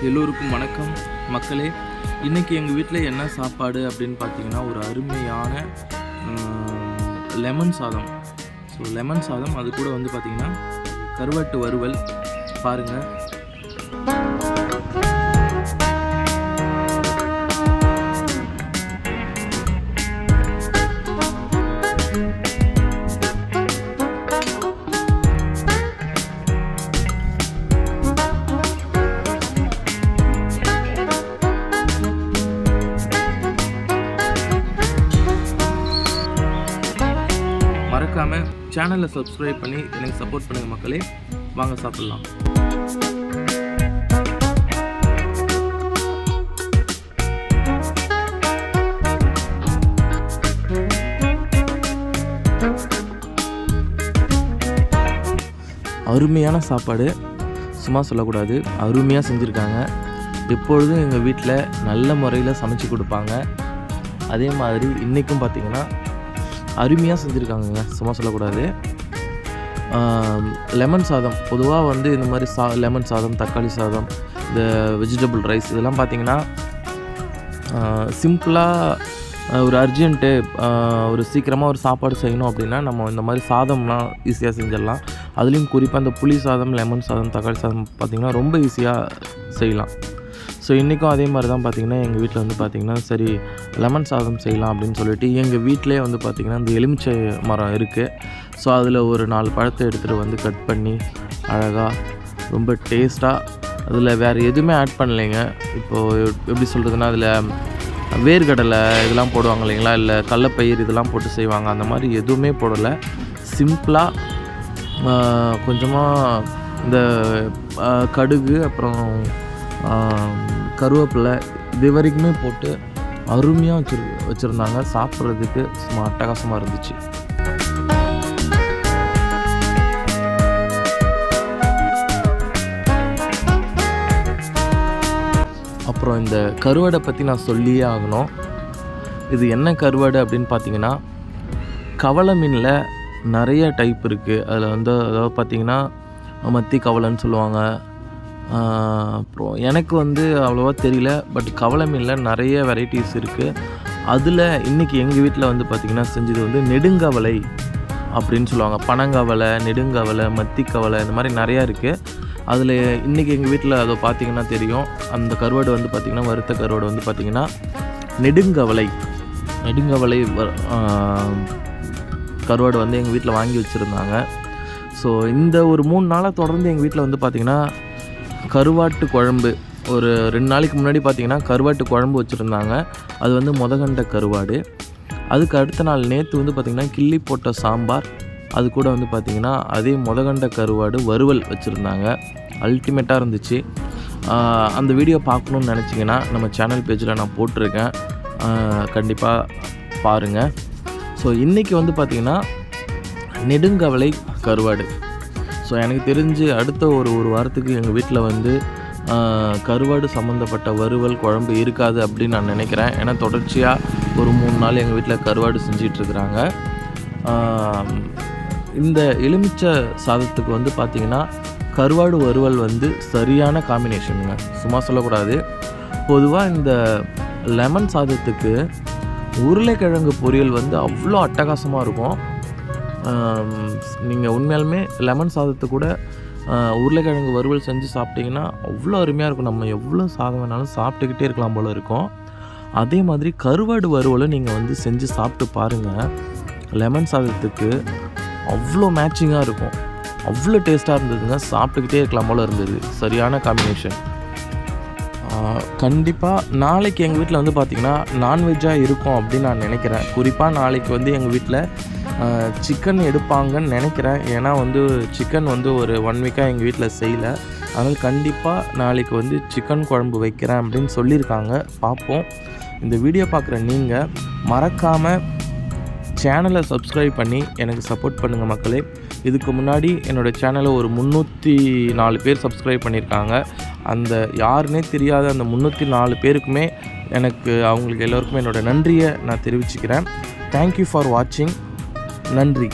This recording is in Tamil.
எல்லோருக்கும் வணக்கம் மக்களே. இன்றைக்கி எங்கள் வீட்டில் என்ன சாப்பாடு அப்படின்னு பார்த்தீங்கன்னா, ஒரு அருமையான லெமன் சாதம். ஸோ லெமன் சாதம், அது கூட வந்து பார்த்திங்கன்னா கருவாட்டு வறுவல். பாருங்கள், மறக்காமல் சேனலை சப்ஸ்கிரைப் பண்ணி எனக்கு சப்போர்ட் பண்ணுங்கள் மக்களே. வாங்க சாப்பிட்லாம். அருமையான சாப்பாடு, சும்மா சொல்லக்கூடாது, அருமையாக செஞ்சுருக்காங்க. எப்பொழுதும் எங்கள் வீட்டில் நல்ல முறையில் சமைச்சு கொடுப்பாங்க. அதே மாதிரி இன்றைக்கும் பார்த்திங்கன்னா அருமையாக செஞ்சுருக்காங்கங்க, சும்மா சொல்லக்கூடாது. லெமன் சாதம் பொதுவாக வந்து இந்த மாதிரி லெமன் சாதம், தக்காளி சாதம், இந்த வெஜிடபிள் ரைஸ் இதெல்லாம் பார்த்திங்கன்னா சிம்பிளாக ஒரு அர்ஜென்ட்டு, ஒரு சீக்கிரமாக ஒரு சாப்பாடு செய்யணும் அப்படின்னா நம்ம இந்த மாதிரி சாதம்லாம் ஈஸியாக செஞ்சிடலாம். அதுலேயும் குறிப்பாக இந்த புளி சாதம், லெமன் சாதம், தக்காளி சாதம் பார்த்திங்கன்னா ரொம்ப ஈஸியாக செய்யலாம். ஸோ இன்றைக்கும் அதே மாதிரி தான் பார்த்திங்கன்னா எங்கள் வீட்டில் வந்து பார்த்திங்கன்னா சரி லெமன் சாதம் செய்யலாம் அப்படின்னு சொல்லிட்டு எங்கள் வீட்டிலே வந்து பார்த்திங்கன்னா இந்த எலுமிச்சை மரம் இருக்குது. ஸோ அதில் ஒரு 4 பழத்தை எடுத்துகிட்டு வந்து கட் பண்ணி அழகாக ரொம்ப டேஸ்ட்டாக, அதில் வேறு எதுவுமே ஆட் பண்ணலைங்க. இப்போது எப்படி சொல்கிறதுனா, அதில் வேர்க்கடலை இதெல்லாம் போடுவாங்க இல்லைங்களா, இல்லை கடலப்பயிர் இதெல்லாம் போட்டு செய்வாங்க, அந்த மாதிரி எதுவுமே போடலை. சிம்பிளாக கொஞ்சமாக இந்த கடுகு, அப்புறம் கருவேப்பிலை இது வரைக்குமே போட்டு அருமையாக வச்சுருந்தாங்க. சாப்பிட்றதுக்கு சும்மா அட்டகாசமாக இருந்துச்சு. அப்புறம் இந்த கருவாடை பற்றி நான் சொல்லியே ஆகணும். இது என்ன கருவாடு அப்படின்னு பார்த்தீங்கன்னா, கவலை மீனில் நிறைய டைப் இருக்குது. அதில் வந்து அதாவது பார்த்திங்கன்னா மத்தி கவலைன்னு சொல்லுவாங்க. அப்புறம் எனக்கு வந்து அவ்வளோவா தெரியல, பட் கவலை மீனில் நிறைய வெரைட்டிஸ் இருக்குது. அதில் இன்றைக்கி எங்கள் வீட்டில் வந்து பார்த்திங்கன்னா செஞ்சது வந்து நெடுங்கவலை அப்படின்னு சொல்லுவாங்க. பனங்கவலை, நெடுங்கவலை, மத்தி கவலை, இந்த மாதிரி நிறையா இருக்குது. அதில் இன்றைக்கி எங்கள் வீட்டில் அதை பார்த்திங்கன்னா தெரியும். அந்த கருவாடு வந்து பார்த்திங்கன்னா, வறுத்த கருவாடு வந்து பார்த்திங்கன்னா நெடுங்கவலை கருவாடு வந்து எங்கள் வீட்டில் வாங்கி வச்சுருந்தாங்க. ஸோ இந்த ஒரு 3 நாளாக தொடர்ந்து எங்கள் வீட்டில் வந்து பார்த்திங்கன்னா கருவாட்டு குழம்பு, ஒரு 2 நாளைக்கு முன்னாடி பார்த்திங்கன்னா கருவாட்டு குழம்பு வச்சுருந்தாங்க. அது வந்து முதகண்ட கருவாடு. அதுக்கு அடுத்த நாள் நேற்று வந்து பார்த்திங்கன்னா கிள்ளி போட்ட சாம்பார், அது கூட வந்து பார்த்திங்கன்னா அதே முதகண்ட கருவாடு வறுவல் வச்சுருந்தாங்க. அல்டிமேட்டாக இருந்துச்சு. அந்த வீடியோ பார்க்கணுன்னு நினச்சிங்கன்னா நம்ம சேனல் பேஜில் நான் போட்டிருக்கேன், கண்டிப்பாக பாருங்கள். ஸோ இன்றைக்கி வந்து பார்த்திங்கன்னா நெடுங்கவலை கருவாடு. ஸோ எனக்கு தெரிஞ்சு அடுத்த ஒரு வாரத்துக்கு எங்கள் வீட்டில் வந்து கருவாடு சம்மந்தப்பட்ட வறுவல் குழம்பு இருக்காது அப்படின்னு நான் நினைக்கிறேன். ஏன்னா தொடர்ச்சியாக ஒரு 3 நாள் எங்கள் வீட்டில் கருவாடு செஞ்சிட்ருக்குறாங்க. இந்த எலுமிச்சை சாதத்துக்கு வந்து பார்த்திங்கன்னா கருவாடு வறுவல் வந்து சரியான காம்பினேஷனுங்க, சும்மா சொல்லக்கூடாது. பொதுவாக இந்த லெமன் சாதத்துக்கு உருளைக்கிழங்கு பொரியல் வந்து அவ்வளோ அட்டகாசமாக இருக்கும். நீங்கள் உண்மையாலுமே லெமன் சாதத்தை கூட உருளைக்கிழங்கு வறுவல் செஞ்சு சாப்பிட்டிங்கன்னா அவ்வளோ அருமையாக இருக்கும். நம்ம எவ்வளோ சாதம் வேணாலும் சாப்பிட்டுக்கிட்டே இருக்கலாம் போல் இருக்கும். அதே மாதிரி கருவாடு வறுவலை நீங்கள் வந்து செஞ்சு சாப்பிட்டு பாருங்கள். லெமன் சாதத்துக்கு அவ்வளோ மேட்சிங்காக இருக்கும், அவ்வளோ டேஸ்ட்டாக இருந்ததுங்க. சாப்பிட்டுக்கிட்டே இருக்கலாம் போல் இருந்தது. சரியான காம்பினேஷன். கண்டிப்பாக நாளைக்கு எங்கள் வீட்டில் வந்து பார்த்திங்கன்னா நான்வெஜ்ஜாக இருக்கும் அப்படின்னு நான் நினைக்கிறேன். குறிப்பாக நாளைக்கு வந்து எங்கள் வீட்டில் சிக்கன் எடுப்பாங்கன்னு நினைக்கிறேன். ஏன்னா வந்து சிக்கன் வந்து ஒரு 1 வீக்காக எங்கள் வீட்டில் செய்யலை. அதனால் கண்டிப்பாக நாளைக்கு வந்து சிக்கன் குழம்பு வைக்கிறேன் அப்படின்னு சொல்லியிருக்காங்க. பார்ப்போம். இந்த வீடியோ பார்க்குற நீங்கள் மறக்காமல் சேனலை சப்ஸ்கிரைப் பண்ணி எனக்கு சப்போர்ட் பண்ணுங்கள் மக்களே. இதுக்கு முன்னாடி என்னோடய சேனலை ஒரு 304 பேர் சப்ஸ்கிரைப் பண்ணியிருக்காங்க. அந்த யாருன்னே தெரியாத அந்த 304 பேருக்குமே அவங்களுக்கு எல்லோருக்குமே என்னோடய நன்றியை நான் தெரிவிச்சுக்கிறேன். தேங்க்யூ ஃபார் வாட்சிங். நன்றி.